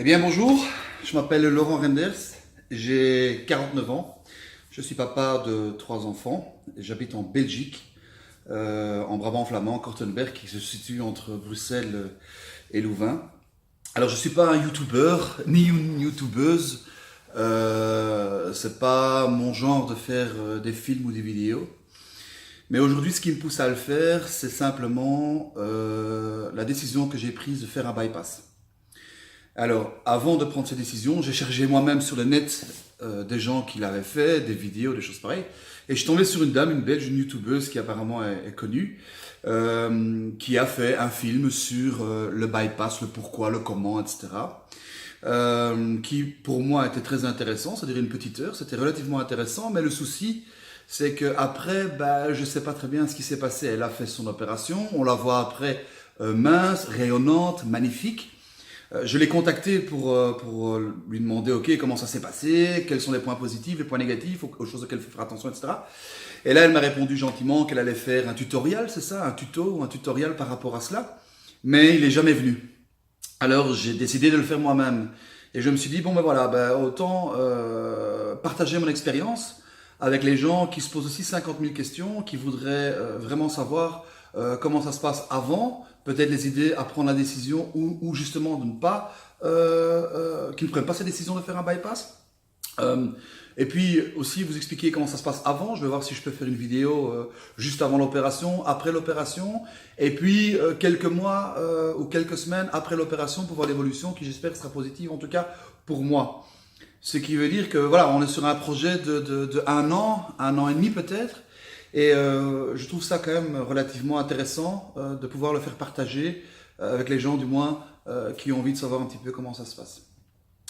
Eh bien bonjour, je m'appelle Laurent Renders, j'ai 49 ans, je suis papa de 3 enfants, et j'habite en Belgique, en Brabant flamand, Kortenberg, qui se situe entre Bruxelles et Louvain. Alors je ne suis pas un youtubeur, ni une youtubeuse, c'est pas mon genre de faire des films ou des vidéos. Mais aujourd'hui, ce qui me pousse à le faire, c'est simplement la décision que j'ai prise de faire un bypass. Alors, avant de prendre cette décision, j'ai cherché moi-même sur le net des gens qui l'avaient fait, des vidéos, des choses pareilles. Et je suis tombé sur une dame, une belge, une youtubeuse qui apparemment est connue, qui a fait un film sur le bypass, le pourquoi, le comment, etc. Qui pour moi était très intéressant, ça durait une petite heure, c'était relativement intéressant, mais le souci, c'est qu'après, je ne sais pas très bien ce qui s'est passé. Elle a fait son opération, on la voit après mince, rayonnante, magnifique. Je l'ai contacté pour lui demander comment ça s'est passé, quels sont les points positifs, les points négatifs, aux choses auxquelles il faut faire attention, etc. Et là, elle m'a répondu gentiment qu'elle allait faire un tutoriel, c'est ça, un tuto ou un tutoriel par rapport à cela, mais il n'est jamais venu. Alors j'ai décidé de le faire moi-même. Et je me suis dit, autant partager mon expérience avec les gens qui se posent aussi 50 000 questions, qui voudraient vraiment savoir comment ça se passe avant, peut-être les aider à prendre la décision ou justement de ne pas, qu'ils ne prennent pas cette décision de faire un bypass. Et puis aussi vous expliquer comment ça se passe avant. Je vais voir si je peux faire une vidéo juste avant l'opération, après l'opération, et puis quelques mois ou quelques semaines après l'opération pour voir l'évolution qui j'espère sera positive, en tout cas pour moi. Ce qui veut dire que voilà, on est sur un projet de un an et demi peut-être, et je trouve ça quand même relativement intéressant de pouvoir le faire partager avec les gens du moins qui ont envie de savoir un petit peu comment ça se passe.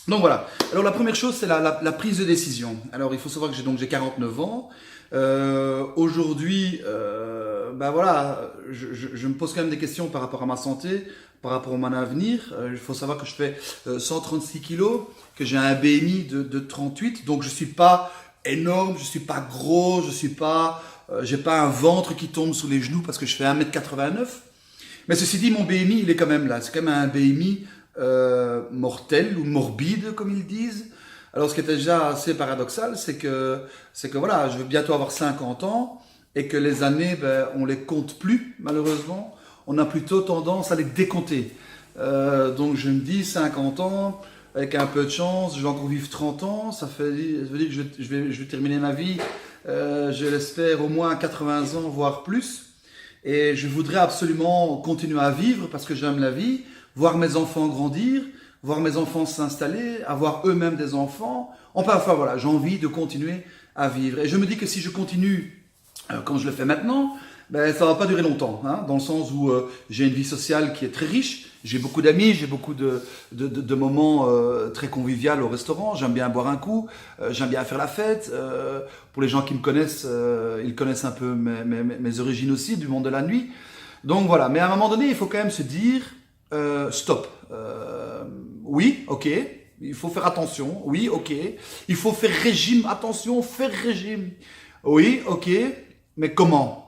Donc voilà, alors la première chose c'est la prise de décision. Alors il faut savoir que j'ai 49 ans. Aujourd'hui, je me pose quand même des questions par rapport à ma santé, par rapport à mon avenir. Il faut savoir que je fais 136 kilos, que j'ai un BMI de 38, donc je suis pas énorme, je suis pas gros, j'ai pas un ventre qui tombe sous les genoux parce que je fais 1,89 m. Mais ceci dit, mon BMI, il est quand même là. C'est quand même un BMI mortel ou morbide, comme ils disent. Alors, ce qui était déjà assez paradoxal, c'est que voilà, je vais bientôt avoir 50 ans et que les années, on les compte plus, malheureusement. On a plutôt tendance à les décompter. Donc, je me dis 50 ans, avec un peu de chance, je vais encore vivre 30 ans. Ça veut dire que je vais terminer ma vie, je l'espère, au moins à 80 ans, voire plus. Et je voudrais absolument continuer à vivre parce que j'aime la vie, voir mes enfants grandir, voir mes enfants s'installer, avoir eux-mêmes des enfants. Enfin voilà, j'ai envie de continuer à vivre. Et je me dis que si je continue comme je le fais maintenant, ça va pas durer longtemps, hein, dans le sens où j'ai une vie sociale qui est très riche, j'ai beaucoup d'amis, j'ai beaucoup de moments très conviviaux au restaurant, j'aime bien boire un coup, j'aime bien faire la fête. Pour les gens qui me connaissent, ils connaissent un peu mes origines aussi, du monde de la nuit. Donc voilà, mais à un moment donné, il faut quand même se dire, stop. Oui, ok, il faut faire attention, oui, ok. Il faut faire régime, attention, faire régime. Oui, ok, mais comment ?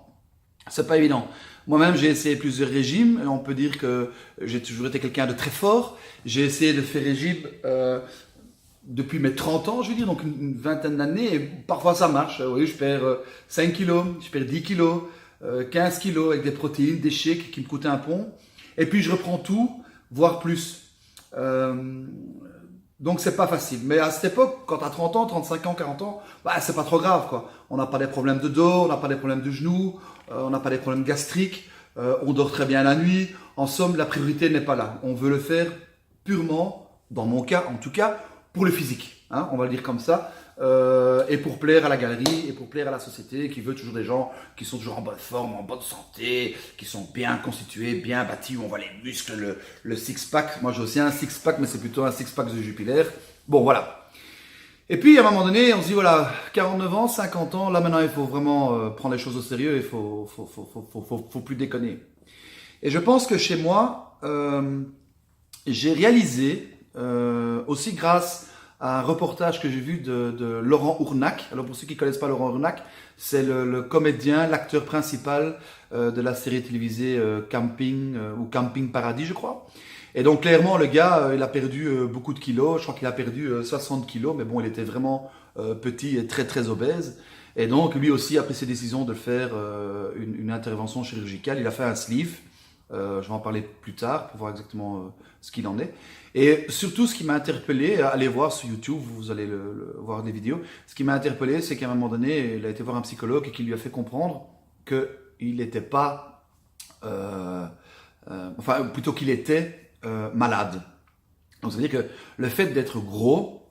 C'est pas évident. Moi-même, j'ai essayé plusieurs régimes. On peut dire que j'ai toujours été quelqu'un de très fort. J'ai essayé de faire régime depuis mes 30 ans, je veux dire, donc une vingtaine d'années. Et parfois, ça marche. Oui, je perds 5 kilos, je perds 10 kilos, 15 kilos avec des protéines, des shakes qui me coûtent un pont. Et puis, je reprends tout, voire plus. Donc c'est pas facile. Mais à cette époque, quand tu as 30 ans, 35 ans, 40 ans, c'est pas trop grave, quoi. On n'a pas des problèmes de dos, on n'a pas des problèmes de genoux, on n'a pas des problèmes gastriques, on dort très bien la nuit. En somme, la priorité n'est pas là. On veut le faire purement, dans mon cas en tout cas, pour le physique, hein, on va le dire comme ça, et pour plaire à la galerie, et pour plaire à la société qui veut toujours des gens qui sont toujours en bonne forme, en bonne santé, qui sont bien constitués, bien bâtis, où on voit les muscles, le six-pack. Moi j'ai aussi un six-pack, mais c'est plutôt un six-pack de Jupiler. Bon voilà. Et puis à un moment donné, on se dit voilà, 49 ans, 50 ans, là maintenant il faut vraiment prendre les choses au sérieux, il faut plus déconner. Et je pense que chez moi, j'ai réalisé, aussi grâce à un reportage que j'ai vu de Laurent Ournac. Alors pour ceux qui ne connaissent pas Laurent Ournac, c'est le comédien, l'acteur principal de la série télévisée Camping ou Camping Paradis, je crois. Et donc clairement, le gars, il a perdu beaucoup de kilos. Je crois qu'il a perdu 60 kilos, mais bon, il était vraiment petit et très très obèse. Et donc lui aussi a pris ses décisions de faire une intervention chirurgicale. Il a fait un sleeve. Je vais en parler plus tard pour voir exactement ce qu'il en est. Et surtout, ce qui m'a interpellé, allez voir sur YouTube, vous allez voir des vidéos. Ce qui m'a interpellé, c'est qu'à un moment donné, il a été voir un psychologue et qui lui a fait comprendre qu'il n'était pas, enfin plutôt qu'il était malade. Donc ça veut dire que le fait d'être gros,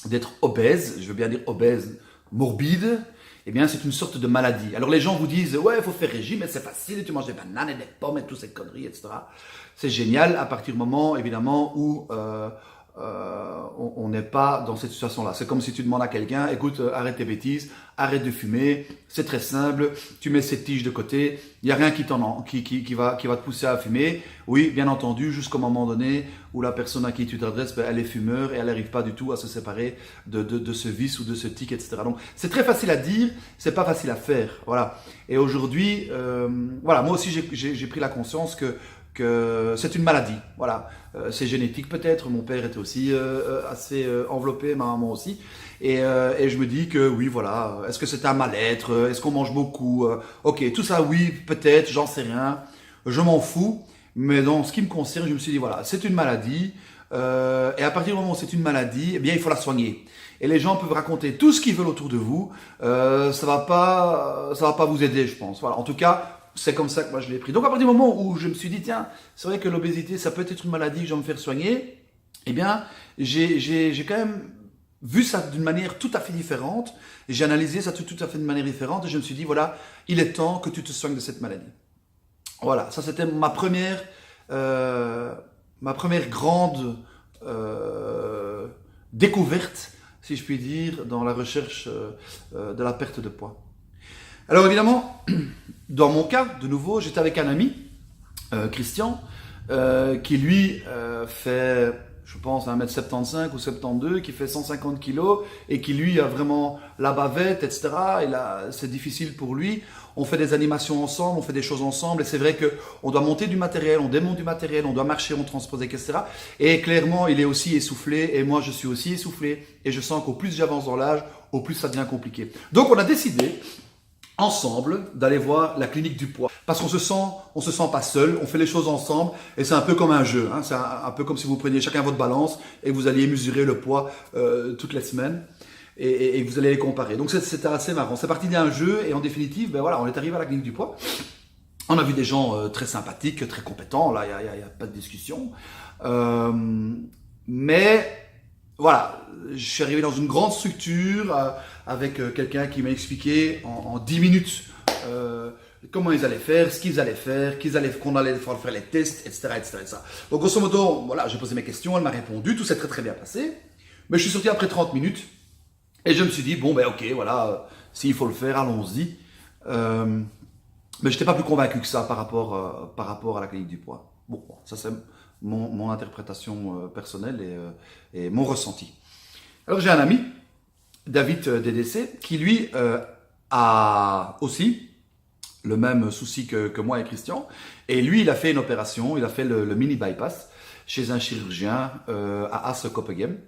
d'être obèse, je veux bien dire obèse, morbide, eh bien c'est une sorte de maladie. Alors les gens vous disent, ouais, il faut faire régime, mais c'est facile, tu manges des bananes et des pommes et toutes ces conneries, etc. C'est génial à partir du moment, évidemment, où on n'est pas dans cette situation-là. C'est comme si tu demandes à quelqu'un, écoute, arrête tes bêtises, arrête de fumer, c'est très simple, tu mets cette tige de côté, il n'y a rien qui va te pousser à fumer. Oui, bien entendu, jusqu'au moment donné où la personne à qui tu t'adresses, ben, elle est fumeur et elle n'arrive pas du tout à se séparer de ce vice ou de ce tic, etc. Donc, c'est très facile à dire, c'est pas facile à faire. Voilà. Et aujourd'hui, voilà, moi aussi, j'ai pris la conscience que c'est une maladie. Voilà. C'est génétique peut-être. Mon père était aussi assez enveloppé, ma maman aussi. Et je me dis que oui, voilà. Est-ce que c'est un mal-être? Est-ce qu'on mange beaucoup? Ok, tout ça, oui, peut-être. J'en sais rien. Je m'en fous. Mais dans ce qui me concerne, je me suis dit voilà, c'est une maladie. Et à partir du moment où c'est une maladie, eh bien, il faut la soigner. Et les gens peuvent raconter tout ce qu'ils veulent autour de vous. Ça va pas vous aider, je pense. Voilà. En tout cas, c'est comme ça que moi je l'ai pris. Donc à partir du moment où je me suis dit, tiens, c'est vrai que l'obésité, ça peut être une maladie que je vais me faire soigner, eh bien, j'ai quand même vu ça d'une manière tout à fait différente. J'ai analysé ça tout à fait de manière différente et je me suis dit, voilà, il est temps que tu te soignes de cette maladie. Voilà, ça c'était ma première grande découverte, si je puis dire, dans la recherche de la perte de poids. Alors évidemment, dans mon cas, de nouveau, j'étais avec un ami, Christian, qui lui fait, je pense, 1m75 ou 72, qui fait 150 kilos et qui lui a vraiment la bavette, etc. C'est difficile pour lui. On fait des animations ensemble, on fait des choses ensemble et c'est vrai qu'on doit monter du matériel, on démonte du matériel, on doit marcher, on transpose, etc. Et clairement, il est aussi essoufflé et moi, je suis aussi essoufflé et je sens qu'au plus j'avance dans l'âge, au plus ça devient compliqué. Donc, on a décidé ensemble d'aller voir la clinique du poids parce qu'on se sent pas seul, on fait les choses ensemble et c'est un peu comme un jeu, hein. C'est un peu comme si vous preniez chacun votre balance et vous alliez mesurer le poids toutes les semaines et vous allez les comparer. Donc c'était assez marrant. C'est parti d'un jeu et en définitive, ben voilà, on est arrivé à la clinique du poids. On a vu des gens très sympathiques, très compétents, là il y a pas de discussion. Mais voilà, je suis arrivé dans une grande structure avec quelqu'un qui m'a expliqué en 10 minutes comment ils allaient faire, ce qu'ils allaient faire, qu'on allait faire les tests, etc., etc., etc. Donc grosso modo, voilà, j'ai posé mes questions, elle m'a répondu, tout s'est très très bien passé. Mais je suis sorti après 30 minutes et je me suis dit, bon ben ok, voilà, s'il faut le faire, allons-y. Mais je n'étais pas plus convaincu que ça par rapport à la clinique du poids. Bon, ça c'est mon interprétation personnelle et mon ressenti. Alors j'ai un ami, David DDC, qui lui a aussi le même souci que moi et Christian. Et lui, il a fait une opération, il a fait le mini bypass chez un chirurgien à Asse-Coppegem.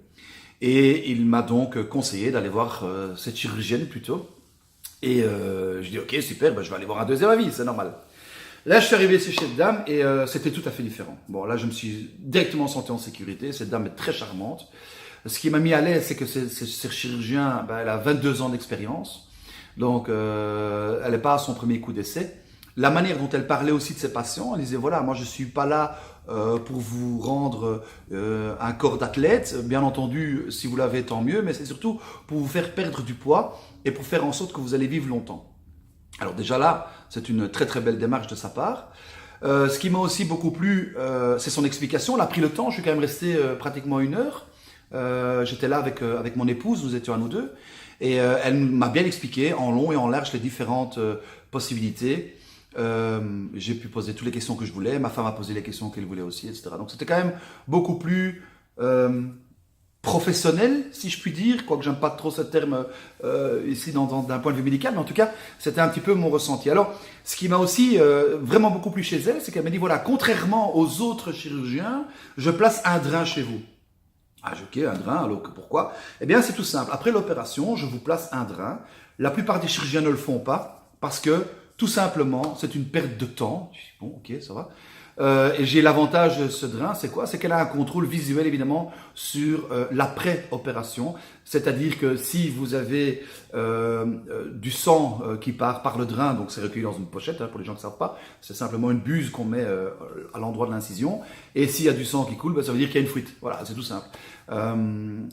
Et il m'a donc conseillé d'aller voir cette chirurgienne plutôt. Et je dis ok, super, ben, je vais aller voir un deuxième avis, c'est normal. Là, je suis arrivé chez cette dame et c'était tout à fait différent. Bon, là, je me suis directement senti en sécurité. Cette dame est très charmante. Ce qui m'a mis à l'aise, c'est que ce chirurgien, ben, elle a 22 ans d'expérience. Donc, elle n'est pas à son premier coup d'essai. La manière dont elle parlait aussi de ses patients, elle disait, voilà, moi, je ne suis pas là pour vous rendre un corps d'athlète. Bien entendu, si vous l'avez, tant mieux. Mais c'est surtout pour vous faire perdre du poids et pour faire en sorte que vous allez vivre longtemps. Alors déjà là, c'est une très très belle démarche de sa part. Ce qui m'a aussi beaucoup plu, c'est son explication. Elle a pris le temps, je suis quand même resté pratiquement 1 heure. J'étais là avec mon épouse, nous étions à nous deux. Et elle m'a bien expliqué en long et en large les différentes possibilités. J'ai pu poser toutes les questions que je voulais. Ma femme a posé les questions qu'elle voulait aussi, etc. Donc c'était quand même beaucoup plus professionnel, si je puis dire, quoique j'aime pas trop ce terme ici d'un point de vue médical, mais en tout cas, c'était un petit peu mon ressenti. Alors, ce qui m'a aussi vraiment beaucoup plu chez elle, c'est qu'elle m'a dit, voilà, contrairement aux autres chirurgiens, je place un drain chez vous. Ah, ok, un drain, alors pourquoi? Eh bien, c'est tout simple. Après l'opération, je vous place un drain. La plupart des chirurgiens ne le font pas parce que, tout simplement, c'est une perte de temps. Bon, ok, ça va. Et j'ai l'avantage de ce drain, c'est quoi? C'est qu'elle a un contrôle visuel, évidemment, sur l'après-opération. C'est-à-dire que si vous avez du sang qui part par le drain, donc c'est recueilli dans une pochette, hein, pour les gens qui ne savent pas, c'est simplement une buse qu'on met à l'endroit de l'incision. Et s'il y a du sang qui coule, ben, ça veut dire qu'il y a une fuite. Voilà, c'est tout simple.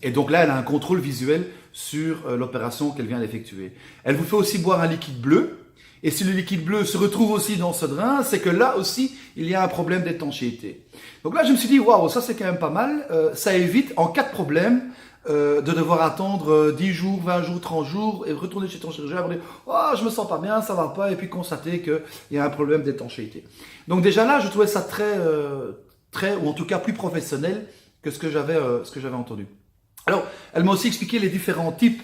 Et donc là, elle a un contrôle visuel sur l'opération qu'elle vient d'effectuer. Elle vous fait aussi boire un liquide bleu. Et si le liquide bleu se retrouve aussi dans ce drain, c'est que là aussi, il y a un problème d'étanchéité. Donc là, je me suis dit, waouh, ça c'est quand même pas mal. Ça évite, en cas de problème, de devoir attendre 10 jours, 20 jours, 30 jours et retourner chez ton chirurgien pour dire, oh, je me sens pas bien, ça va pas, et puis constater qu'il y a un problème d'étanchéité. Donc déjà là, je trouvais ça très, ou en tout cas plus professionnel que ce que j'avais entendu. Alors, elle m'a aussi expliqué les différents types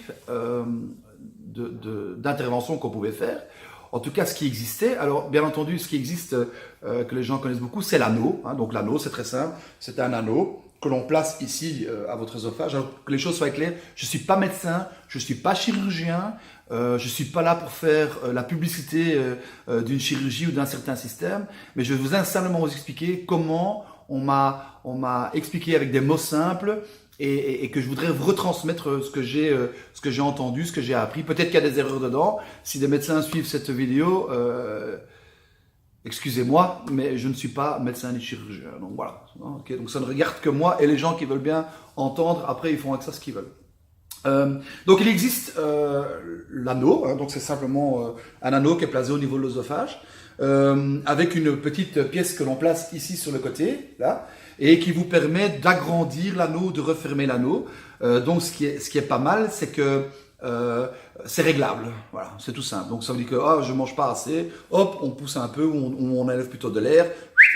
d'interventions qu'on pouvait faire. En tout cas, ce qui existait. Alors, bien entendu, ce qui existe, que les gens connaissent beaucoup, c'est l'anneau. Hein. Donc, l'anneau, c'est très simple. C'est un anneau que l'on place ici à votre œsophage. Alors, que les choses soient claires, je ne suis pas médecin, je ne suis pas chirurgien, je ne suis pas là pour faire la publicité d'une chirurgie ou d'un certain système, mais je vais simplement vous expliquer comment on m'a expliqué avec des mots simples et que je voudrais vous retransmettre ce que j'ai entendu, ce que j'ai appris. Peut-être qu'il y a des erreurs dedans. Si des médecins suivent cette vidéo, excusez-moi, mais je ne suis pas médecin ni chirurgien. Donc voilà. Okay, donc ça ne regarde que moi et les gens qui veulent bien entendre. Après, ils font avec ça ce qu'ils veulent. Donc il existe l'anneau. Hein, donc c'est simplement un anneau qui est placé au niveau de l'œsophage. Avec une petite pièce que l'on place ici sur le côté, là, et qui vous permet d'agrandir l'anneau, de refermer l'anneau. Donc ce qui est pas mal, c'est que c'est réglable. Voilà, c'est tout simple. Donc ça veut dire que je mange pas assez, hop, on pousse un peu, ou on enlève plutôt de l'air,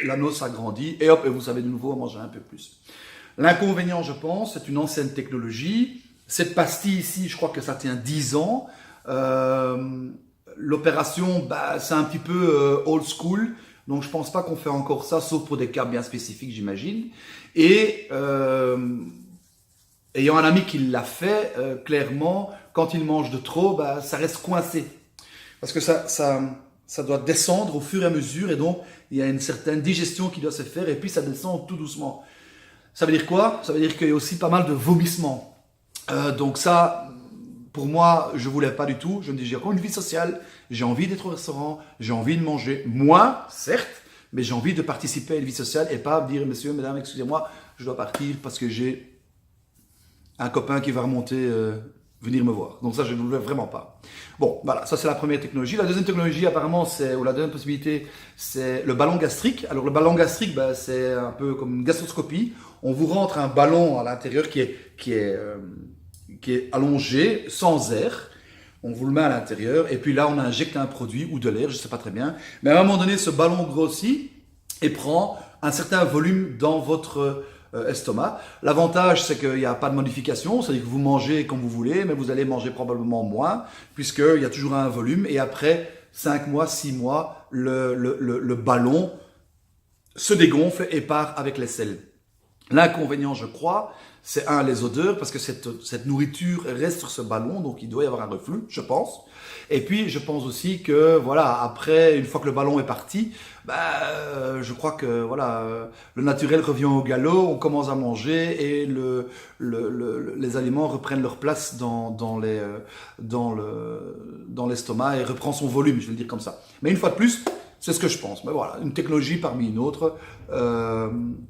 l'anneau s'agrandit, et hop, et vous savez de nouveau manger un peu plus. L'inconvénient, je pense, c'est une ancienne technologie. Cette pastille ici, je crois que ça tient 10 ans. L'opération, c'est un petit peu old school, donc je pense pas qu'on fait encore ça, sauf pour des cas bien spécifiques, j'imagine. Et ayant un ami qui l'a fait, clairement, quand il mange de trop, ça reste coincé. Parce que ça doit descendre au fur et à mesure, et donc il y a une certaine digestion qui doit se faire, et puis ça descend tout doucement. Ça veut dire quoi? Ça veut dire qu'il y a aussi pas mal de vomissements. Donc ça... Pour moi, je ne voulais pas du tout. Je me dis, j'ai encore une vie sociale, j'ai envie d'être au restaurant, j'ai envie de manger. Moi, certes, mais j'ai envie de participer à une vie sociale et pas dire, messieurs, mesdames, excusez-moi, je dois partir parce que j'ai un copain qui va remonter, venir me voir. Donc ça, je ne voulais vraiment pas. Bon, voilà, ça c'est la première technologie. La deuxième technologie, apparemment, ou la deuxième possibilité, c'est le ballon gastrique. Alors le ballon gastrique, c'est un peu comme une gastroscopie. On vous rentre un ballon à l'intérieur qui est allongé, sans air. On vous le met à l'intérieur et puis là, on injecte un produit ou de l'air, je ne sais pas très bien. Mais à un moment donné, ce ballon grossit et prend un certain volume dans votre estomac. L'avantage, c'est qu'il n'y a pas de modification, c'est-à-dire que vous mangez comme vous voulez, mais vous allez manger probablement moins, puisqu'il y a toujours un volume. Et après 5 mois, 6 mois, le ballon se dégonfle et part avec les selles. L'inconvénient, je crois, c'est les odeurs, parce que cette nourriture reste sur ce ballon, donc il doit y avoir un reflux, je pense. Et puis, je pense aussi que, voilà, après, une fois que le ballon est parti, je crois que, voilà, le naturel revient au galop, on commence à manger et les aliments reprennent leur place dans l'estomac et reprend son volume, je vais le dire comme ça. Mais une fois de plus, c'est ce que je pense. Mais voilà, une technologie parmi une autre.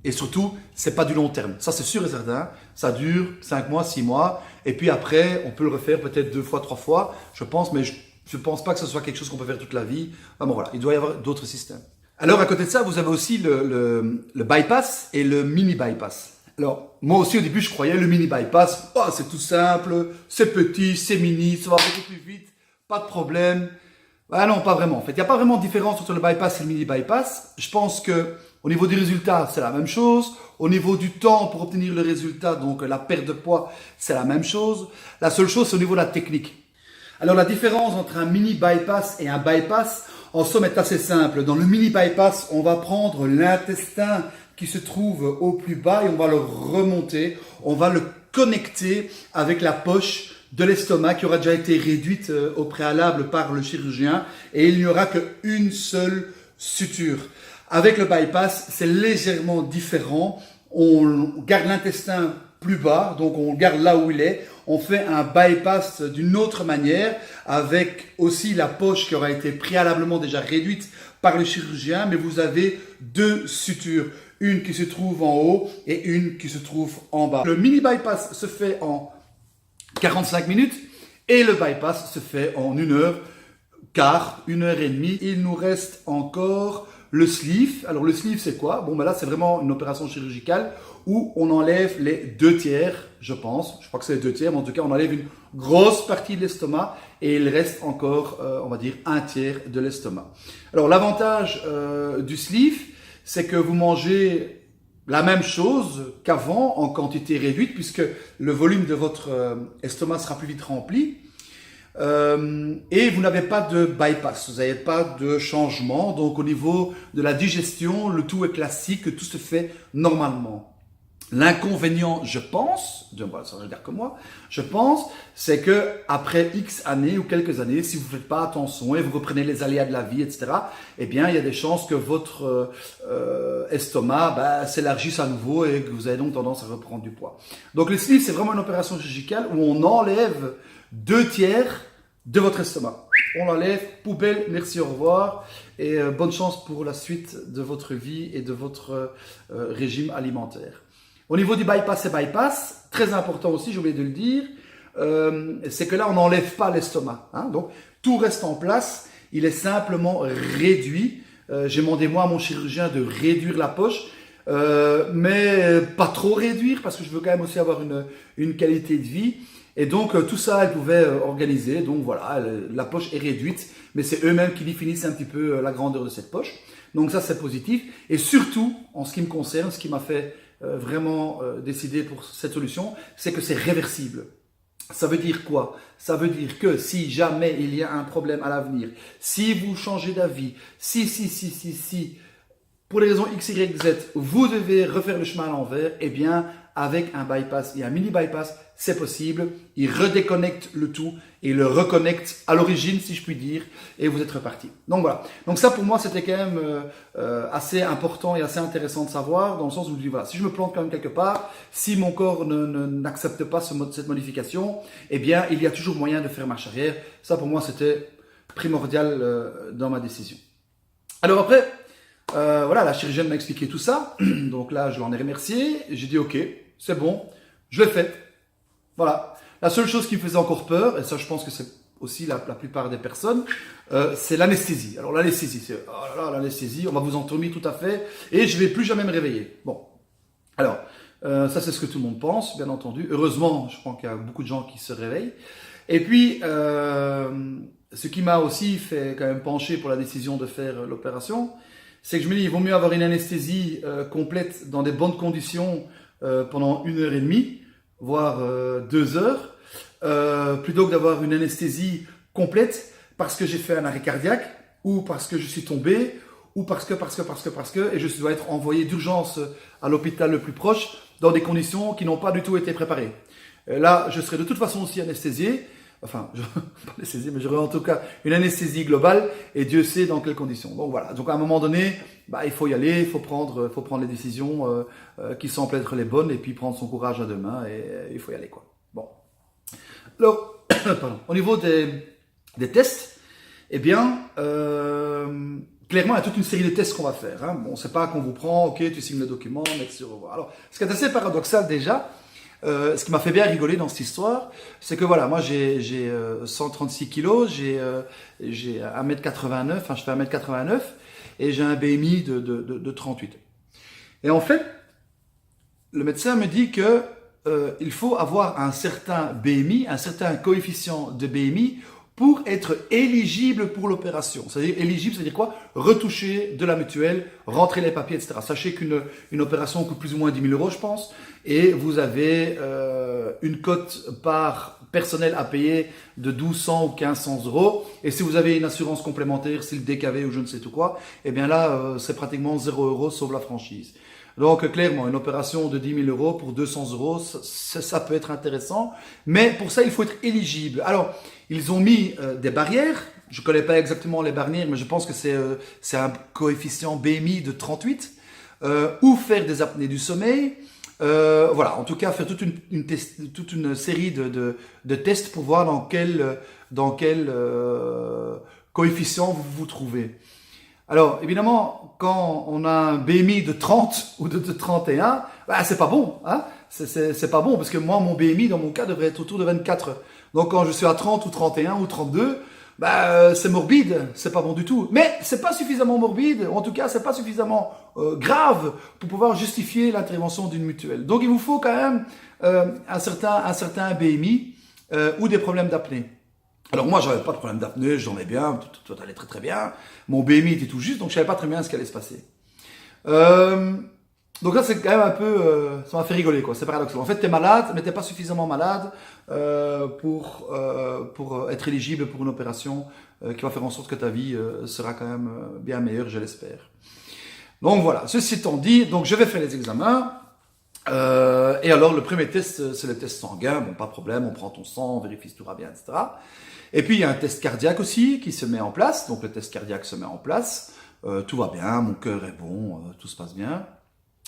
Et surtout, c'est pas du long terme. Ça, c'est sûr et certain. Ça dure 5 mois, 6 mois. Et puis après, on peut le refaire peut-être 2 fois, 3 fois, je pense. Mais je pense pas que ce soit quelque chose qu'on peut faire toute la vie. Enfin, bon, voilà, il doit y avoir d'autres systèmes. Alors, à côté de ça, vous avez aussi le bypass et le mini bypass. Alors, moi aussi, au début, je croyais le mini bypass. Oh, c'est tout simple, c'est petit, c'est mini, ça va beaucoup plus vite, pas de problème. Ah non, pas vraiment. En fait, il n'y a pas vraiment de différence entre le bypass et le mini bypass. Je pense que Au niveau du résultat, c'est la même chose. Au niveau du temps pour obtenir le résultat, donc la perte de poids, c'est la même chose. La seule chose, c'est au niveau de la technique. Alors la différence entre un mini bypass et un bypass, en somme, est assez simple. Dans le mini bypass, on va prendre l'intestin qui se trouve au plus bas et on va le remonter. On va le connecter avec la poche de l'estomac qui aura déjà été réduite au préalable par le chirurgien et il n'y aura qu'une seule suture. Avec le bypass, c'est légèrement différent. On garde l'intestin plus bas, donc on le garde là où il est. On fait un bypass d'une autre manière avec aussi la poche qui aura été préalablement déjà réduite par le chirurgien, mais vous avez deux sutures, une qui se trouve en haut et une qui se trouve en bas. Le mini bypass se fait en 45 minutes et le bypass se fait en 1h15, 1h30. Il nous reste encore le sleeve. Alors le sleeve c'est quoi? Bon ben là c'est vraiment une opération chirurgicale où on enlève les 2/3, je pense. Je crois que c'est les 2/3, mais en tout cas on enlève une grosse partie de l'estomac et il reste encore, on va dire, 1/3 de l'estomac. Alors l'avantage du sleeve, c'est que vous mangez la même chose qu'avant en quantité réduite puisque le volume de votre estomac sera plus vite rempli. Et vous n'avez pas de bypass, vous n'avez pas de changement. Donc au niveau de la digestion, le tout est classique, tout se fait normalement. L'inconvénient, je pense, ça veut dire que moi, je pense, c'est que après X années ou quelques années, si vous ne faites pas attention et vous reprenez les aléas de la vie, etc., eh bien, il y a des chances que votre estomac s'élargisse à nouveau et que vous avez donc tendance à reprendre du poids. Donc le sleeve, c'est vraiment une opération chirurgicale où on enlève 2/3 de votre estomac. On l'enlève, poubelle, merci, au revoir et bonne chance pour la suite de votre vie et de votre régime alimentaire. Au niveau du bypass et bypass, très important aussi, j'ai oublié de le dire, c'est que là on n'enlève pas l'estomac. Hein, donc tout reste en place, il est simplement réduit. J'ai demandé moi à mon chirurgien de réduire la poche, mais pas trop réduire parce que je veux quand même aussi avoir une qualité de vie. Et donc tout ça, elle pouvait organiser. Donc voilà, la poche est réduite, mais c'est eux-mêmes qui définissent un petit peu la grandeur de cette poche. Donc ça, c'est positif. Et surtout, en ce qui me concerne, ce qui m'a fait vraiment décider pour cette solution, c'est que c'est réversible. Ça veut dire quoi? Ça veut dire que si jamais il y a un problème à l'avenir, si vous changez d'avis, si, pour les raisons X, Y, Z, vous devez refaire le chemin à l'envers, eh bien, avec un bypass et un mini bypass, c'est possible. Il redéconnecte le tout et le reconnecte à l'origine, si je puis dire, et vous êtes reparti. Donc voilà. Donc ça, pour moi, c'était quand même assez important et assez intéressant de savoir, dans le sens où je dis, voilà, si je me plante quand même quelque part, si mon corps n'accepte pas cette modification, eh bien, il y a toujours moyen de faire marche arrière. Ça, pour moi, c'était primordial dans ma décision. Alors après, voilà, la chirurgienne m'a expliqué tout ça. Donc là, je l'en ai remercié. J'ai dit, ok, c'est bon, je l'ai fait. Voilà. La seule chose qui me faisait encore peur, et ça je pense que c'est aussi la plupart des personnes, c'est l'anesthésie. Alors l'anesthésie, c'est, oh là là, l'anesthésie, on va vous endormir tout à fait, et je ne vais plus jamais me réveiller. Bon, alors, ça c'est ce que tout le monde pense, bien entendu. Heureusement, je crois qu'il y a beaucoup de gens qui se réveillent. Et puis, ce qui m'a aussi fait quand même pencher pour la décision de faire l'opération, c'est que je me dis, il vaut mieux avoir une anesthésie complète dans des bonnes conditions pendant 1h30, voire 2 heures, plutôt que d'avoir une anesthésie complète parce que j'ai fait un arrêt cardiaque, ou parce que je suis tombé, ou parce que, et je dois être envoyé d'urgence à l'hôpital le plus proche dans des conditions qui n'ont pas du tout été préparées. Là, je serai de toute façon aussi anesthésié, enfin, pas anesthésié, mais j'aurai en tout cas une anesthésie globale, et Dieu sait dans quelles conditions. Donc voilà, donc à un moment donné, il faut y aller, il faut prendre les décisions qui semblent être les bonnes, et puis prendre son courage à deux mains, et il faut y aller, quoi. Bon. Alors, pardon. Au niveau des tests, eh bien, clairement, il y a toute une série de tests qu'on va faire. Hein. Bon, c'est pas qu'on vous prend, ok, tu signes le document, merci, au revoir. Alors, ce qui est assez paradoxal déjà, ce qui m'a fait bien rigoler dans cette histoire, c'est que voilà, moi j'ai 136 kilos, j'ai 1m89, enfin je fais 1m89, et j'ai un BMI de 38. Et en fait, le médecin me dit que il faut avoir un certain BMI, un certain coefficient de BMI pour être éligible pour l'opération. C'est-à-dire éligible, c'est-à-dire quoi? Retoucher de la mutuelle, rentrer les papiers, etc. Sachez qu'une opération coûte plus ou moins 10 000 euros, je pense, et vous avez une cote par personnel à payer de 1200 ou 1500 euros. Et si vous avez une assurance complémentaire, style DKV ou je ne sais tout quoi, eh bien là, c'est pratiquement 0 euros sauf la franchise. Donc clairement, une opération de 10 000 euros pour 200 euros, ça peut être intéressant. Mais pour ça, il faut être éligible. Alors, ils ont mis des barrières. Je ne connais pas exactement les barrières, mais je pense que c'est un coefficient BMI de 38. Ou faire des apnées du sommeil. Voilà, en tout cas, faire toute une série de tests pour voir dans quel coefficient vous vous trouvez. Alors, évidemment, quand on a un BMI de 30 ou de 31, bah, c'est pas bon, hein? C'est pas bon, parce que moi, mon BMI, dans mon cas, devrait être autour de 24. Donc, quand je suis à 30 ou 31 ou 32, bah, c'est morbide, c'est pas bon du tout. Mais c'est pas suffisamment morbide, ou en tout cas, c'est pas suffisamment grave pour pouvoir justifier l'intervention d'une mutuelle. Donc, il vous faut quand même un certain BMI ou des problèmes d'apnée. Alors moi, j'avais pas de problème d'apnée, je dormais bien, tout allait très très bien. Mon BMI était tout juste, donc je savais pas très bien ce qui allait se passer. Donc là, c'est quand même un peu, ça m'a fait rigoler, quoi. C'est paradoxal. En fait, t'es malade, mais t'es pas suffisamment malade pour être éligible pour une opération qui va faire en sorte que ta vie sera quand même bien meilleure, je l'espère. Donc voilà. Ceci étant dit, donc je vais faire les examens. Et alors, le premier test, c'est le test sanguin. Bon, pas de problème, on prend ton sang, on vérifie si tout va bien, etc. Et puis, il y a un test cardiaque aussi qui se met en place. Donc, le test cardiaque se met en place. Tout va bien, mon cœur est bon, tout se passe bien.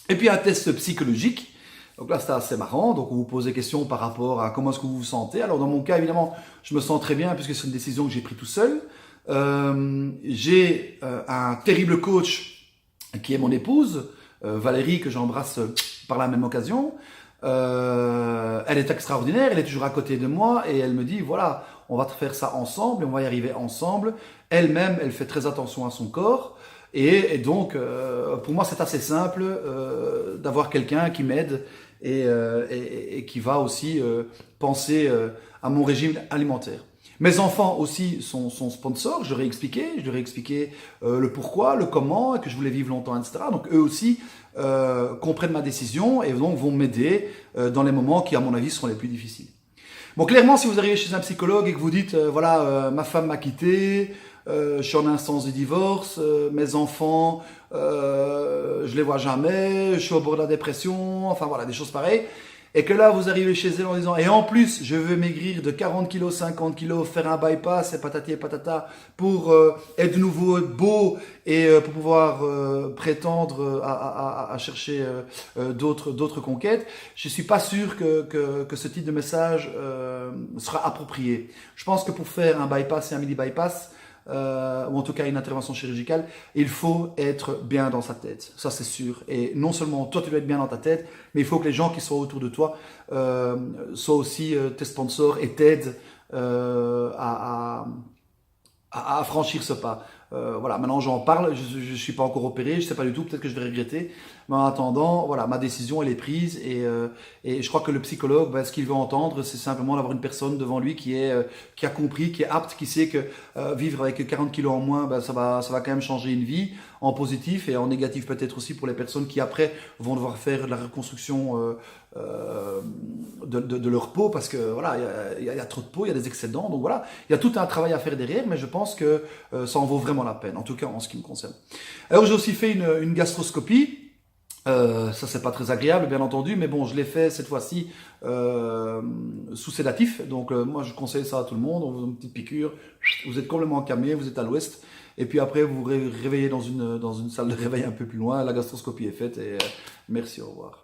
Et puis, un test psychologique. Donc là, c'est assez marrant. Donc, on vous pose des questions par rapport à comment est-ce que vous vous sentez. Alors, dans mon cas, évidemment, je me sens très bien puisque c'est une décision que j'ai prise tout seul. J'ai un terrible coach qui est mon épouse, Valérie, que j'embrasse par la même occasion. Elle est extraordinaire, elle est toujours à côté de moi et elle me dit, voilà, on va faire ça ensemble et on va y arriver ensemble. Elle-même, elle fait très attention à son corps. Et donc, pour moi, c'est assez simple d'avoir quelqu'un qui m'aide et qui va aussi penser à mon régime alimentaire. Mes enfants aussi sont sponsors, je leur ai expliqué le pourquoi, le comment, et que je voulais vivre longtemps, etc. Donc eux aussi comprennent ma décision et donc vont m'aider dans les moments qui, à mon avis, seront les plus difficiles. Bon, clairement, si vous arrivez chez un psychologue et que vous dites, voilà, ma femme m'a quitté, je suis en instance de divorce, mes enfants, je les vois jamais, je suis au bord de la dépression, enfin voilà, des choses pareilles. Et que là, vous arrivez chez elle en disant, et en plus, je veux maigrir de 40 kilos, 50 kilos, faire un bypass et patati et patata pour être de nouveau beau et pour pouvoir prétendre à chercher d'autres conquêtes. Je suis pas sûr que ce type de message sera approprié. Je pense que pour faire un bypass et un mini bypass, ou en tout cas une intervention chirurgicale, il faut être bien dans sa tête, ça c'est sûr. Et non seulement toi tu dois être bien dans ta tête, mais il faut que les gens qui sont autour de toi soient aussi tes sponsors et t'aident à franchir ce pas. Voilà, maintenant j'en parle, je suis pas encore opéré, je sais pas du tout, peut-être que je vais regretter. Mais en attendant, voilà, ma décision elle est prise et je crois que le psychologue, ce qu'il veut entendre, c'est simplement d'avoir une personne devant lui qui a compris, qui est apte, qui sait que vivre avec 40 kilos en moins, ça va quand même changer une vie en positif et en négatif peut-être aussi pour les personnes qui après vont devoir faire de la reconstruction de leur peau parce que voilà, il y a trop de peau, il y a des excédents, donc voilà, il y a tout un travail à faire derrière, mais je pense que ça en vaut vraiment la peine, en tout cas en ce qui me concerne. Alors j'ai aussi fait une gastroscopie. Ça c'est pas très agréable bien entendu, mais bon je l'ai fait cette fois-ci sous sédatif, donc moi je conseille ça à tout le monde. On vous donne une petite piqûre, vous êtes complètement camé, vous êtes à l'ouest, et puis après vous vous réveillez dans une salle de réveil un peu plus loin, la gastroscopie est faite et merci, au revoir.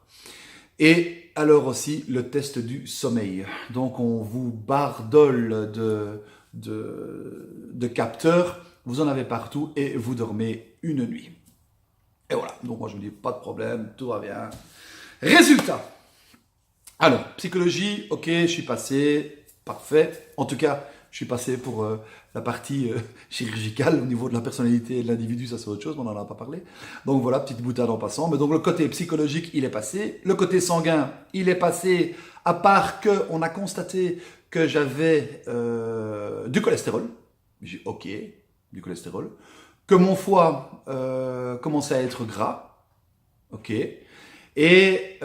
Et alors aussi le test du sommeil, donc on vous bardole de capteurs, vous en avez partout et vous dormez une nuit. Et voilà, donc moi je me dis, pas de problème, tout va bien. Résultat. Alors, psychologie, ok, je suis passé, parfait. En tout cas, je suis passé pour la partie chirurgicale. Au niveau de la personnalité et de l'individu, ça c'est autre chose, mais on n'en a pas parlé. Donc voilà, petite boutade en passant. Mais donc le côté psychologique, il est passé. Le côté sanguin, il est passé, à part qu'on a constaté que j'avais du cholestérol. J'ai dit, ok, du cholestérol. Que mon foie commençait à être gras. Ok. Et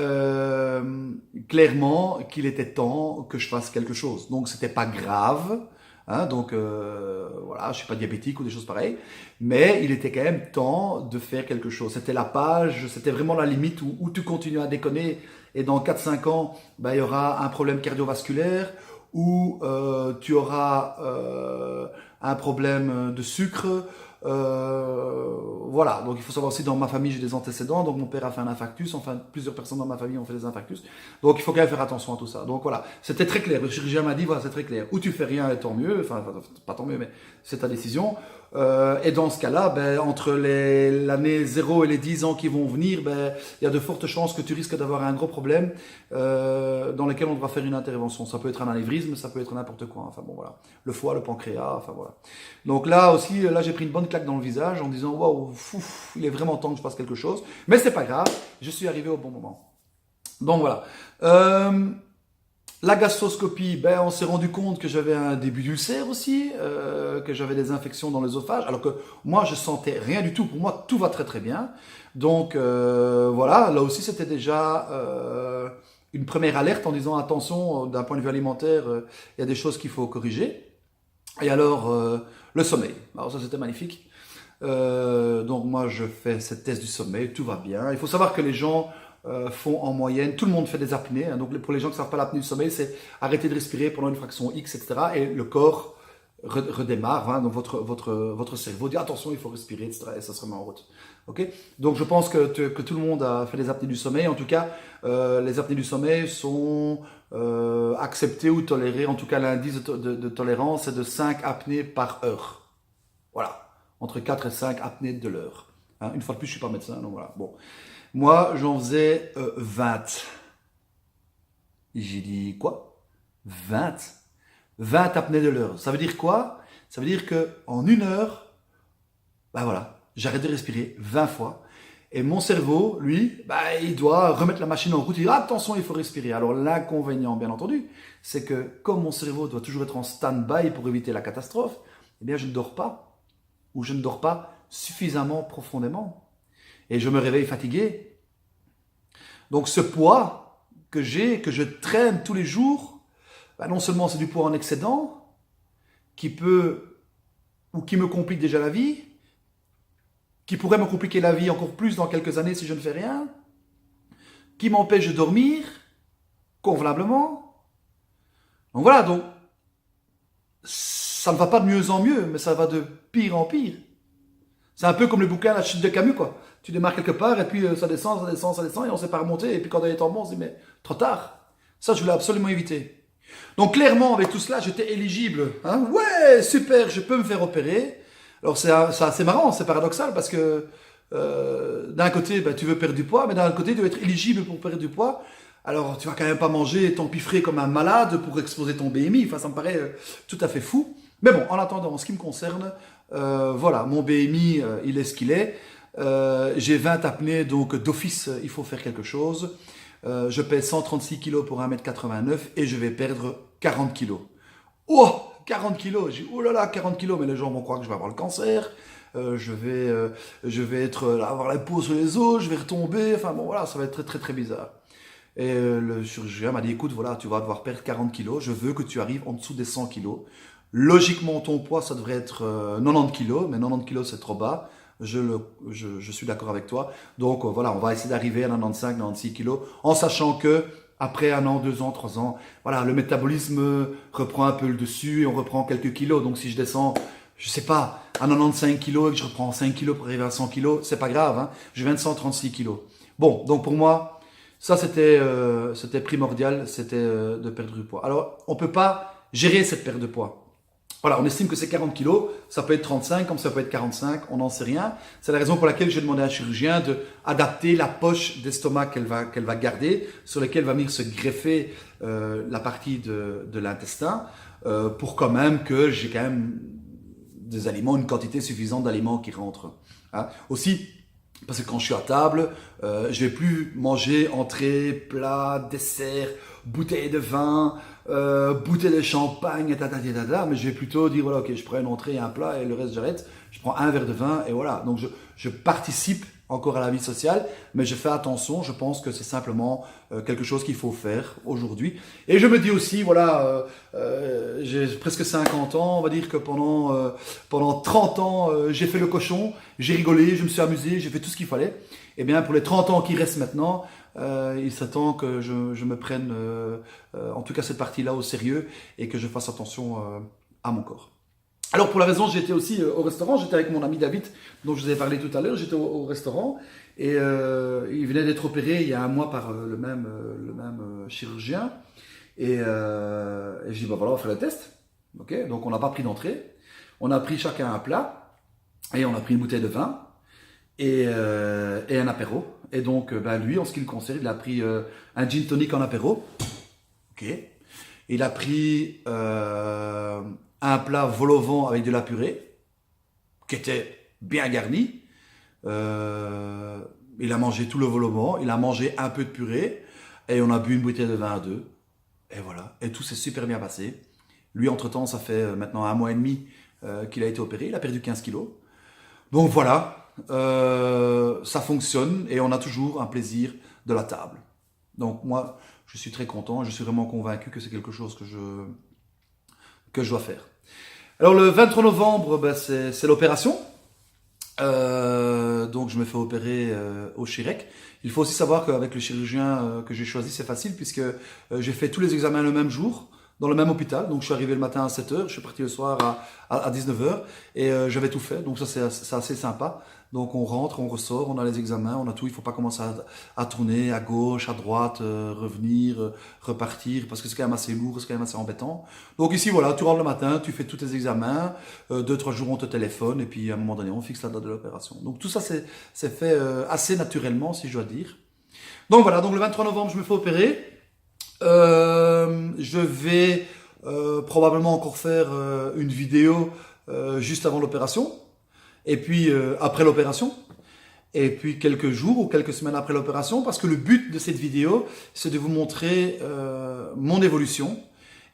clairement qu'il était temps que je fasse quelque chose. Donc c'était pas grave, hein, donc voilà, je suis pas diabétique ou des choses pareilles, mais il était quand même temps de faire quelque chose. C'était la page, c'était vraiment la limite où tu continues à déconner et dans 4-5 ans, ben, il y aura un problème cardiovasculaire ou tu auras un problème de sucre. Voilà, donc il faut savoir aussi dans ma famille j'ai des antécédents, donc mon père a fait un infarctus, enfin plusieurs personnes dans ma famille ont fait des infarctus, donc il faut quand même faire attention à tout ça. Donc voilà, c'était très clair, le chirurgien m'a dit voilà c'est très clair, ou tu fais rien et tant mieux, enfin pas tant mieux mais c'est ta décision, et dans ce cas-là, ben, entre l'année 0 et les 10 ans qui vont venir, ben, il y a de fortes chances que tu risques d'avoir un gros problème dans lequel on devra faire une intervention. Ça peut être un anévrisme, ça peut être n'importe quoi, enfin bon voilà, le foie, le pancréas, enfin voilà. Donc là aussi, là j'ai pris une bonne claque dans le visage en disant waouh, il est vraiment temps que je fasse quelque chose. Mais c'est pas grave, je suis arrivé au bon moment. Donc voilà. La gastroscopie, ben on s'est rendu compte que j'avais un début d'ulcère aussi, que j'avais des infections dans l'œsophage, alors que moi je sentais rien du tout. Pour moi tout va très très bien. Donc voilà, là aussi c'était déjà une première alerte en disant attention, d'un point de vue alimentaire, il y a des choses qu'il faut corriger. Et alors le sommeil, alors ça c'était magnifique. Donc moi je fais cette test du sommeil, tout va bien. Il faut savoir que les gens font en moyenne, tout le monde fait des apnées, hein. Donc pour les gens qui ne savent pas l'apnée du sommeil, c'est arrêter de respirer pendant une fraction X, etc. Et le corps redémarre, hein. Donc votre cerveau dit attention, il faut respirer, etc. Et ça se remet en route. Okay, donc je pense que tout le monde a fait des apnées du sommeil. En tout cas, les apnées du sommeil sont acceptées ou tolérées. En tout cas, l'indice de tolérance est de 5 apnées par heure. Voilà, entre 4 et 5 apnées de l'heure. Hein, une fois de plus, je ne suis pas médecin, donc voilà. Bon. Moi, j'en faisais 20. J'ai dit quoi? 20? 20 apnées de l'heure. Ça veut dire quoi? Ça veut dire qu'en 1 heure, ben voilà, j'arrête de respirer 20 fois. Et mon cerveau, lui, ben, il doit remettre la machine en route. Il dit attention, il faut respirer. Alors l'inconvénient, bien entendu, c'est que comme mon cerveau doit toujours être en stand-by pour éviter la catastrophe, eh bien je ne dors pas. Ou je ne dors pas suffisamment profondément. Et je me réveille fatigué. Donc ce poids que j'ai, que je traîne tous les jours, ben non seulement c'est du poids en excédent, qui peut, ou qui me complique déjà la vie, qui pourrait me compliquer la vie encore plus dans quelques années si je ne fais rien, qui m'empêche de dormir convenablement. Donc voilà, donc ça ne va pas de mieux en mieux, mais ça va de pire en pire. C'est un peu comme le bouquin La chute de Camus, quoi. Tu démarres quelque part, et puis ça descend, ça descend, ça descend, et on ne sait pas remonter. Et puis quand on est en bon, on se dit, mais trop tard. Ça, je voulais absolument éviter. Donc clairement, avec tout cela, j'étais éligible. Hein. Ouais, super, je peux me faire opérer. Alors c'est assez marrant, c'est paradoxal, parce que d'un côté, ben, tu veux perdre du poids, mais d'un autre côté, tu veux être éligible pour perdre du poids. Alors tu vas quand même pas manger ton piffré comme un malade pour exposer ton BMI. Enfin, ça me paraît tout à fait fou. Mais bon, en attendant, en ce qui me concerne, voilà, mon BMI, il est ce qu'il est. J'ai 20 apnées, donc d'office, il faut faire quelque chose. Je pèse 136 kg pour 1m89 et je vais perdre 40 kg. Oh, 40 kg. J'ai dit, oh là là, 40 kg, mais les gens vont croire que je vais avoir le cancer. Je vais avoir la peau sur les os, je vais retomber. Enfin bon, voilà, ça va être très très très bizarre. Et le chirurgien m'a dit, écoute, voilà, tu vas devoir perdre 40 kg. Je veux que tu arrives en dessous des 100 kg. Logiquement, ton poids, ça devrait être 90 kg, mais 90 kg, c'est trop bas. Je suis d'accord avec toi. Donc voilà, on va essayer d'arriver à 95, 96 kg, en sachant que après 1 an, 2 ans, 3 ans, voilà, le métabolisme reprend un peu le dessus et on reprend quelques kilos. Donc si je descends, je sais pas, à 95 kg et que je reprends 5 kg pour arriver à 100 kg, c'est pas grave, hein, je viens de 136 kg. Bon, donc pour moi, ça c'était primordial, c'était de perdre du poids. Alors, on peut pas gérer cette perte de poids. Voilà, on estime que c'est 40 kg, ça peut être 35, comme ça peut être 45, on n'en sait rien. C'est la raison pour laquelle j'ai demandé à un chirurgien d'adapter la poche d'estomac qu'elle va garder, sur laquelle va venir se greffer la partie de l'intestin, pour quand même que j'ai quand même des aliments, une quantité suffisante d'aliments qui rentrent. Hein. Aussi, parce que quand je suis à table, je vais plus manger entrée, plat, dessert, bouteille de vin, bouteille de champagne, mais je vais plutôt dire, voilà, ok, je prends une entrée et un plat et le reste j'arrête. Je prends un verre de vin et voilà. Donc je participe encore à la vie sociale, mais je fais attention. Je pense que c'est simplement quelque chose qu'il faut faire aujourd'hui. Et je me dis aussi, voilà, j'ai presque 50 ans, on va dire que pendant 30 ans, j'ai fait le cochon, j'ai rigolé, je me suis amusé, j'ai fait tout ce qu'il fallait. Et bien pour les 30 ans qui restent maintenant, il s'attend que je me prenne, en tout cas cette partie-là, au sérieux et que je fasse attention à mon corps. Alors pour la raison, j'étais aussi au restaurant, j'étais avec mon ami David, dont je vous ai parlé tout à l'heure, j'étais au restaurant et il venait d'être opéré il y a un mois par le même chirurgien et je dis bah voilà, on va faire le test. Okay, donc on n'a pas pris d'entrée, on a pris chacun un plat et on a pris une bouteille de vin et un apéro. Et donc lui, en ce qui le concerne, il a pris un gin tonic en apéro. Ok. Il a pris un plat vol au vent avec de la purée, qui était bien garni. Il a mangé tout le vol au vent, il a mangé un peu de purée, et on a bu une bouteille de vin à deux. Et voilà, et tout s'est super bien passé. Lui, entre-temps, ça fait maintenant 1 mois et demi qu'il a été opéré, il a perdu 15 kilos. Donc voilà, ça fonctionne, et on a toujours un plaisir de la table. Donc moi, je suis très content, je suis vraiment convaincu que c'est quelque chose que je dois faire. Alors le 23 novembre, c'est l'opération. Donc je me fais opérer au Chirec. Il faut aussi savoir qu'avec le chirurgien que j'ai choisi, c'est facile puisque j'ai fait tous les examens le même jour, dans le même hôpital. Donc je suis arrivé le matin à 7h, je suis parti le soir à 19h et j'avais tout fait. Donc ça c'est assez sympa. Donc on rentre, on ressort, on a les examens, on a tout. Il ne faut pas commencer à tourner à gauche, à droite, revenir, repartir, parce que c'est quand même assez lourd, c'est quand même assez embêtant. Donc ici voilà, tu rentres le matin, tu fais tous tes examens, 2-3 jours on te téléphone et puis à un moment donné on fixe la date de l'opération. Donc tout ça c'est fait assez naturellement si je dois dire. Donc voilà, donc le 23 novembre je me fais opérer. Je vais probablement encore faire une vidéo juste avant l'opération. Et puis après l'opération, et puis quelques jours ou quelques semaines après l'opération, parce que le but de cette vidéo, c'est de vous montrer mon évolution,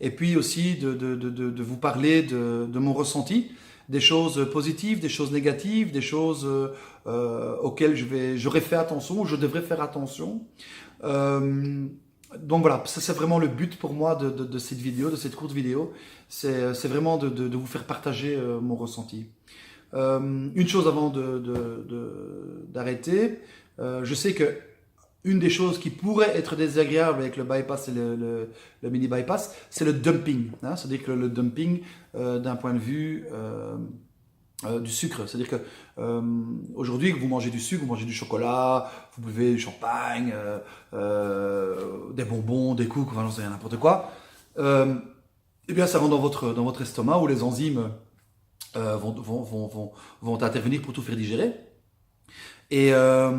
et puis aussi de vous parler de mon ressenti, des choses positives, des choses négatives, des choses auxquelles j'aurais fait attention, ou je devrais faire attention. Donc voilà, ça c'est vraiment le but pour moi de cette vidéo, de cette courte vidéo, c'est vraiment de vous faire partager mon ressenti. Une chose avant d'arrêter, je sais que une des choses qui pourrait être désagréable avec le bypass et le mini bypass, c'est le dumping. Hein, c'est-à-dire que le dumping d'un point de vue du sucre. C'est-à-dire que aujourd'hui, vous mangez du sucre, vous mangez du chocolat, vous buvez du champagne, des bonbons, des cookies, enfin j'en sais rien, n'importe quoi. Eh bien, ça rentre dans votre estomac où les enzymes vont intervenir pour tout faire digérer. Et ça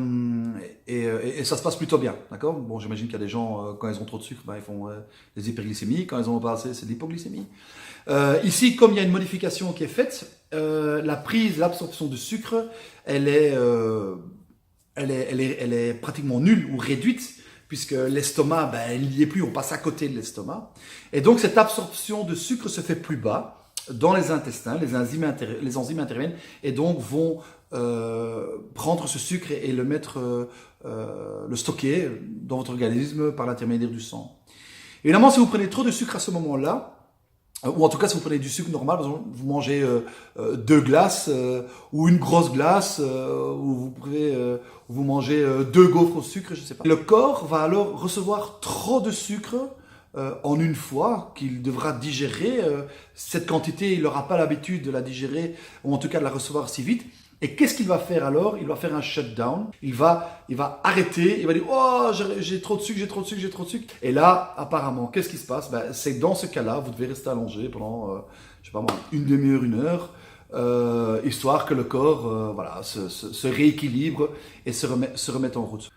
se passe plutôt bien, d'accord? Bon, j'imagine qu'il y a des gens, quand ils ont trop de sucre, ils font des hyperglycémies. Quand ils en ont pas assez, c'est de l'hypoglycémie. Ici, comme il y a une modification qui est faite, l'absorption de sucre, elle est pratiquement nulle ou réduite, puisque l'estomac, il n'y est plus, on passe à côté de l'estomac. Et donc, cette absorption de sucre se fait plus bas dans les intestins, les enzymes interviennent et donc vont prendre ce sucre et le le stocker dans votre organisme par l'intermédiaire du sang. Évidemment, si vous prenez trop de sucre à ce moment-là, ou en tout cas si vous prenez du sucre normal, par exemple, vous mangez 2 glaces ou une grosse glace, ou vous mangez 2 gaufres au sucre, je ne sais pas. Le corps va alors recevoir trop de sucre en une fois qu'il devra digérer. Cette quantité, il n'aura pas l'habitude de la digérer, ou en tout cas de la recevoir si vite. Et qu'est-ce qu'il va faire alors? Il va faire un shutdown. Il va arrêter. Il va dire « Oh, j'ai trop de sucre, j'ai trop de sucre, j'ai trop de sucre. » Et là, apparemment, qu'est-ce qui se passe? C'est dans ce cas-là, vous devez rester allongé pendant, je sais pas moi, une demi-heure, 1 heure, histoire que le corps se rééquilibre et se remette en route.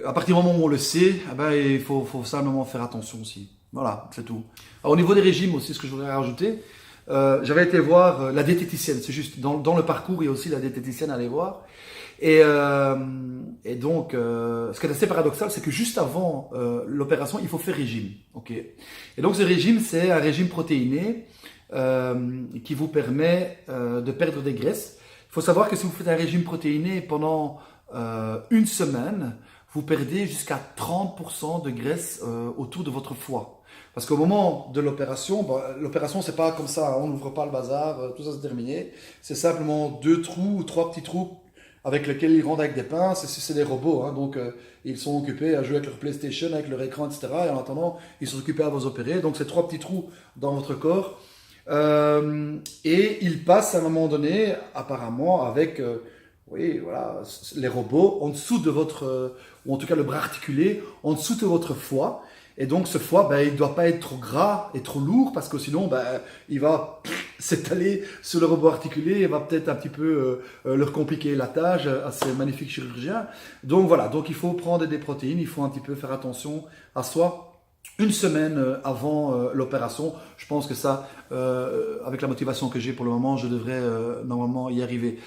À partir du moment où on le sait, il faut simplement faire attention aussi. Voilà, c'est tout. Alors, au niveau des régimes aussi, ce que je voudrais rajouter, j'avais été voir la diététicienne, c'est juste, dans le parcours, il y a aussi la diététicienne à aller voir. Et donc, ce qui est assez paradoxal, c'est que juste avant l'opération, il faut faire régime. Okay. Et donc, ce régime, c'est un régime protéiné qui vous permet de perdre des graisses. Il faut savoir que si vous faites un régime protéiné pendant une semaine, vous perdez jusqu'à 30% de graisse autour de votre foie. Parce qu'au moment de l'opération, l'opération c'est pas comme ça, on n'ouvre pas le bazar, tout ça c'est terminé. C'est simplement 2 trous ou 3 petits trous avec lesquels ils rendent avec des pinces. C'est des robots, hein, donc ils sont occupés à jouer avec leur PlayStation, avec leur écran, etc. Et en attendant, ils sont occupés à vous opérer. Donc c'est 3 petits trous dans votre corps. Et ils passent à un moment donné, apparemment, avec oui, voilà, les robots en dessous de votre, ou en tout cas le bras articulé, en dessous de votre foie. Et donc ce foie, il ne doit pas être trop gras et trop lourd parce que sinon, il va s'étaler sur le robot articulé et va peut-être un petit peu leur compliquer la tâche à ces magnifiques chirurgiens. Donc voilà, donc il faut prendre des protéines, il faut un petit peu faire attention à soi. Une semaine avant l'opération, je pense que ça, avec la motivation que j'ai pour le moment, je devrais normalement y arriver.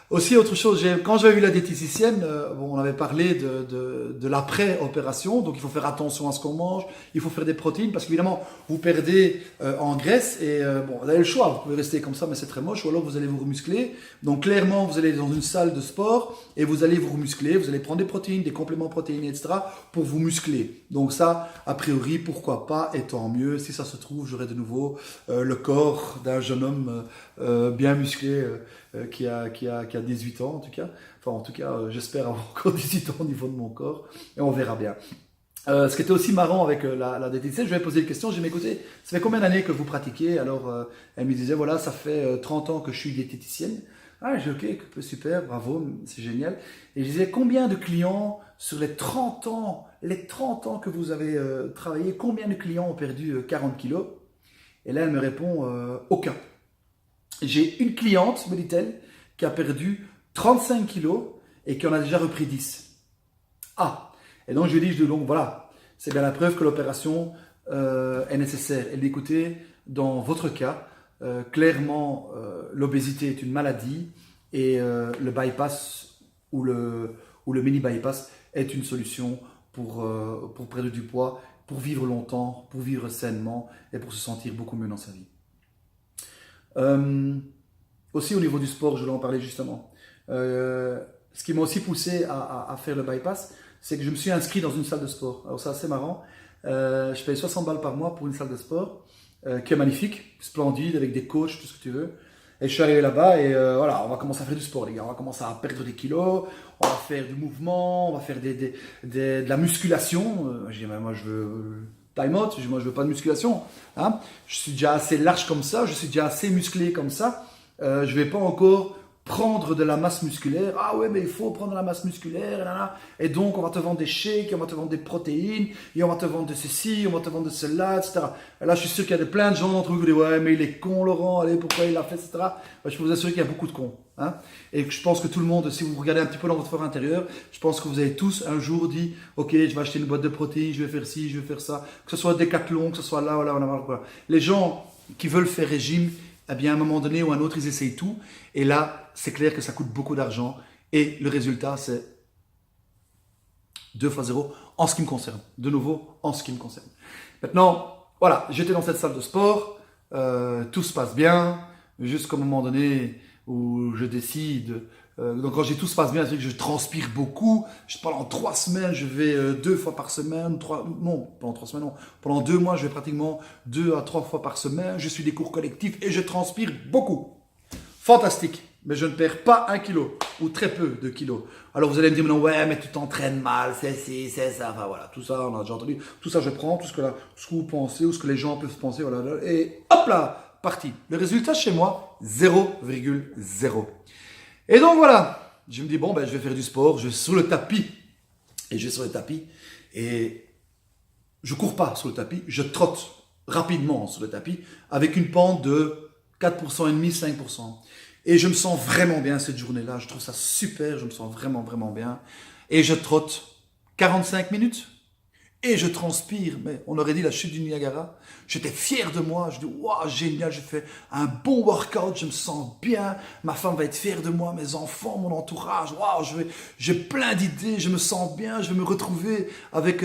Aussi, autre chose, quand j'avais vu la diététicienne, on avait parlé de l'après-opération, donc il faut faire attention à ce qu'on mange, il faut faire des protéines, parce qu'évidemment, vous perdez en graisse, et vous avez le choix, vous pouvez rester comme ça, mais c'est très moche, ou alors vous allez vous remuscler. Donc clairement, vous allez dans une salle de sport, et vous allez vous remuscler, vous allez prendre des protéines, des compléments protéinés, etc., pour vous muscler. Donc ça, a priori, pourquoi pas, et tant mieux, si ça se trouve, j'aurai de nouveau le corps d'un jeune homme bien musclé, qui a 18 ans en tout cas. Enfin en tout cas j'espère avoir encore 18 ans au niveau de mon corps et on verra bien. Ce qui était aussi marrant avec la diététicienne, je lui ai posé une question, j'ai dit écoutez, ça fait combien d'années que vous pratiquez? Alors elle me disait voilà ça fait 30 ans que je suis diététicienne. Ah j'ai dit ok super, bravo, c'est génial. Et je disais combien de clients sur les 30 ans que vous avez travaillé, combien de clients ont perdu 40 kilos? Et là elle me répond aucun. J'ai une cliente, me dit-elle, qui a perdu 35 kilos et qui en a déjà repris 10. Ah, et donc je lui dis, donc voilà, c'est bien la preuve que l'opération est nécessaire. Elle dit, écoutez, dans votre cas, clairement, l'obésité est une maladie et le bypass ou le mini bypass est une solution pour perdre du poids, pour vivre longtemps, pour vivre sainement et pour se sentir beaucoup mieux dans sa vie. Aussi au niveau du sport, je voulais en parler justement. Ce qui m'a aussi poussé à faire le bypass, c'est que je me suis inscrit dans une salle de sport. Alors c'est assez marrant. Je paye 60 balles par mois pour une salle de sport qui est magnifique, splendide, avec des coachs, tout ce que tu veux. Et je suis arrivé là-bas et voilà, on va commencer à faire du sport les gars, on va commencer à perdre des kilos, on va faire du mouvement, on va faire de la musculation. Je dis, moi je veux... time out, moi je veux pas de musculation, hein. Je suis déjà assez large comme ça, je suis déjà assez musclé comme ça, je vais pas encore prendre de la masse musculaire. Ah ouais mais il faut prendre de la masse musculaire, et donc on va te vendre des shakes, on va te vendre des protéines, et on va te vendre de ceci, on va te vendre de cela, etc. Et là je suis sûr qu'il y a plein de gens d'entre vous qui disent ouais mais il est con Laurent, allez pourquoi il l'a fait, etc. Je peux vous assurer qu'il y a beaucoup de cons, hein. Et je pense que tout le monde, si vous regardez un petit peu dans votre fort intérieur, je pense que vous avez tous un jour dit ok je vais acheter une boîte de protéines, je vais faire ci, je vais faire ça, que ce soit Decathlon, que ce soit là, voilà. Les gens qui veulent faire régime, eh bien à un moment donné ou à un autre ils essayent tout, et là c'est clair que ça coûte beaucoup d'argent, et le résultat c'est 2 fois 0 en ce qui me concerne, de nouveau en ce qui me concerne. Maintenant voilà, j'étais dans cette salle de sport, tout se passe bien, jusqu'au moment donné où je décide, donc quand j'ai tout se passe bien, c'est que je transpire beaucoup, pendant 3 semaines, je vais 2 fois par semaine, pendant 3 semaines non, pendant 2 mois, je vais pratiquement 2 à 3 fois par semaine, je suis des cours collectifs et je transpire beaucoup. Fantastique, mais je ne perds pas 1 kilo, ou très peu de kilos. Alors vous allez me dire, non, ouais, mais tu t'entraînes mal, c'est ci, c'est ça, enfin voilà, tout ça, on a déjà entendu, tout ça je prends, tout ce que vous pensez, ou ce que les gens peuvent penser, voilà, et hop là, parti. Le résultat chez moi, 0,0. Et donc voilà, je me dis, bon, je vais faire du sport, je vais sur le tapis, et je vais sur le tapis, et je cours pas sur le tapis, je trotte rapidement sur le tapis, avec une pente de 4% et demi, 5%. Et je me sens vraiment bien cette journée-là, je trouve ça super, je me sens vraiment bien. Et je trotte 45 minutes, et je transpire, mais on aurait dit la chute du Niagara. J'étais fier de moi, je dis waouh, génial, j'ai fait un bon workout, je me sens bien, ma femme va être fière de moi, mes enfants, mon entourage, waouh, j'ai plein d'idées, je me sens bien, je vais me retrouver avec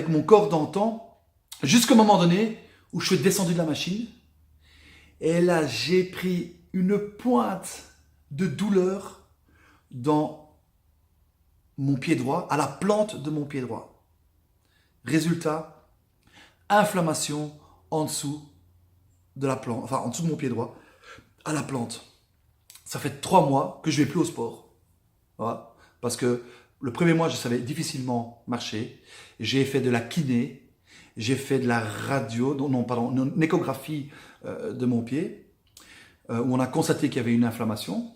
mon corps d'antan. Jusqu'au moment donné où je suis descendu de la machine, et là j'ai pris une pointe de douleur dans mon pied droit, à la plante de mon pied droit. Résultat, inflammation en dessous de la plante, enfin en dessous de mon pied droit, à la plante. Ça fait 3 mois que je ne vais plus au sport. Voilà. Parce que le premier mois, je savais difficilement marcher. J'ai fait de la kiné, j'ai fait de la radio, une échographie de mon pied, où on a constaté qu'il y avait une inflammation,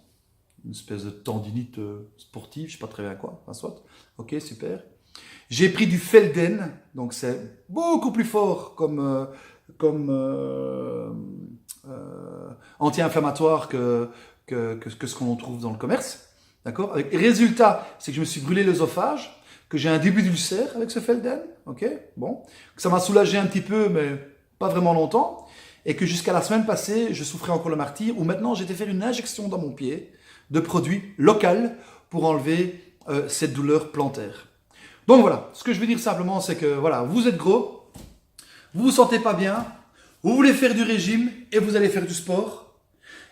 une espèce de tendinite sportive, je ne sais pas très bien quoi, enfin, soit. Ok, super. J'ai pris du Felden, donc c'est beaucoup plus fort comme anti-inflammatoire que ce qu'on trouve dans le commerce. D'accord. Résultat, c'est que je me suis brûlé l'œsophage, que j'ai un début d'ulcère avec ce Felden. Ok, bon. Que ça m'a soulagé un petit peu, mais pas vraiment longtemps. Et que jusqu'à la semaine passée, je souffrais encore le martyre, où maintenant j'ai été faire une injection dans mon pied de produits locaux pour enlever cette douleur plantaire. Donc voilà, ce que je veux dire simplement, c'est que voilà, vous êtes gros, vous vous sentez pas bien, vous voulez faire du régime et vous allez faire du sport.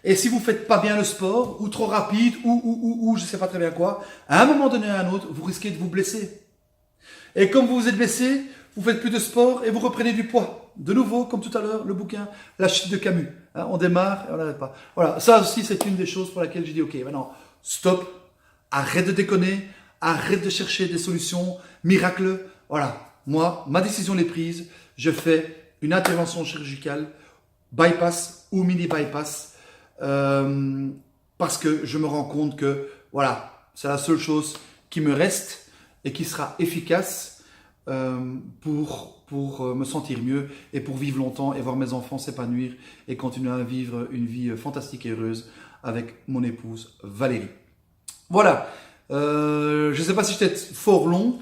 Et si vous faites pas bien le sport, ou trop rapide, ou je sais pas très bien quoi, à un moment donné ou à un autre, vous risquez de vous blesser. Et comme vous vous êtes blessé, vous faites plus de sport et vous reprenez du poids. De nouveau, comme tout à l'heure, le bouquin La chute de Camus. Hein, on démarre et on n'arrête pas. Voilà, ça aussi c'est une des choses pour laquelle j'ai dit ok, maintenant, stop, arrête de déconner. Arrête de chercher des solutions miracles. Voilà, moi, ma décision est prise. Je fais une intervention chirurgicale, bypass ou mini bypass, parce que je me rends compte que voilà, c'est la seule chose qui me reste et qui sera efficace pour me sentir mieux et pour vivre longtemps et voir mes enfants s'épanouir et continuer à vivre une vie fantastique et heureuse avec mon épouse Valérie. Voilà. Je ne sais pas si j'étais fort long.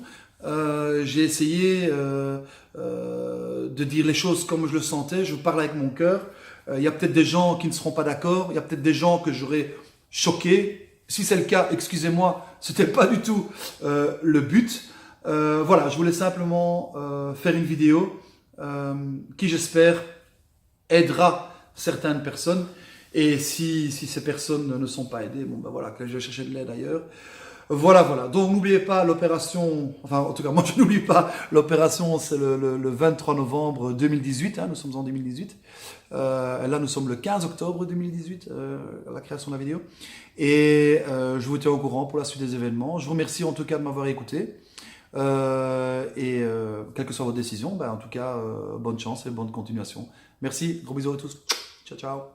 J'ai essayé de dire les choses comme je le sentais. Je parle avec mon cœur. Il y a peut-être des gens qui ne seront pas d'accord. Il y a peut-être des gens que j'aurais choqués. Si c'est le cas, excusez-moi, c'était pas du tout le but. Voilà, je voulais simplement faire une vidéo qui, j'espère, aidera certaines personnes. Et si ces personnes ne sont pas aidées, bon ben voilà, que je vais chercher de l'aide ailleurs. Voilà. Donc n'oubliez pas l'opération, enfin en tout cas moi je n'oublie pas l'opération, c'est le 23 novembre 2018, hein, nous sommes en 2018. Là nous sommes le 15 octobre 2018, la création de la vidéo. Et je vous tiens au courant pour la suite des événements. Je vous remercie en tout cas de m'avoir écouté. Quelle que soit votre décision, en tout cas bonne chance et bonne continuation. Merci, gros bisous à tous. Ciao, ciao.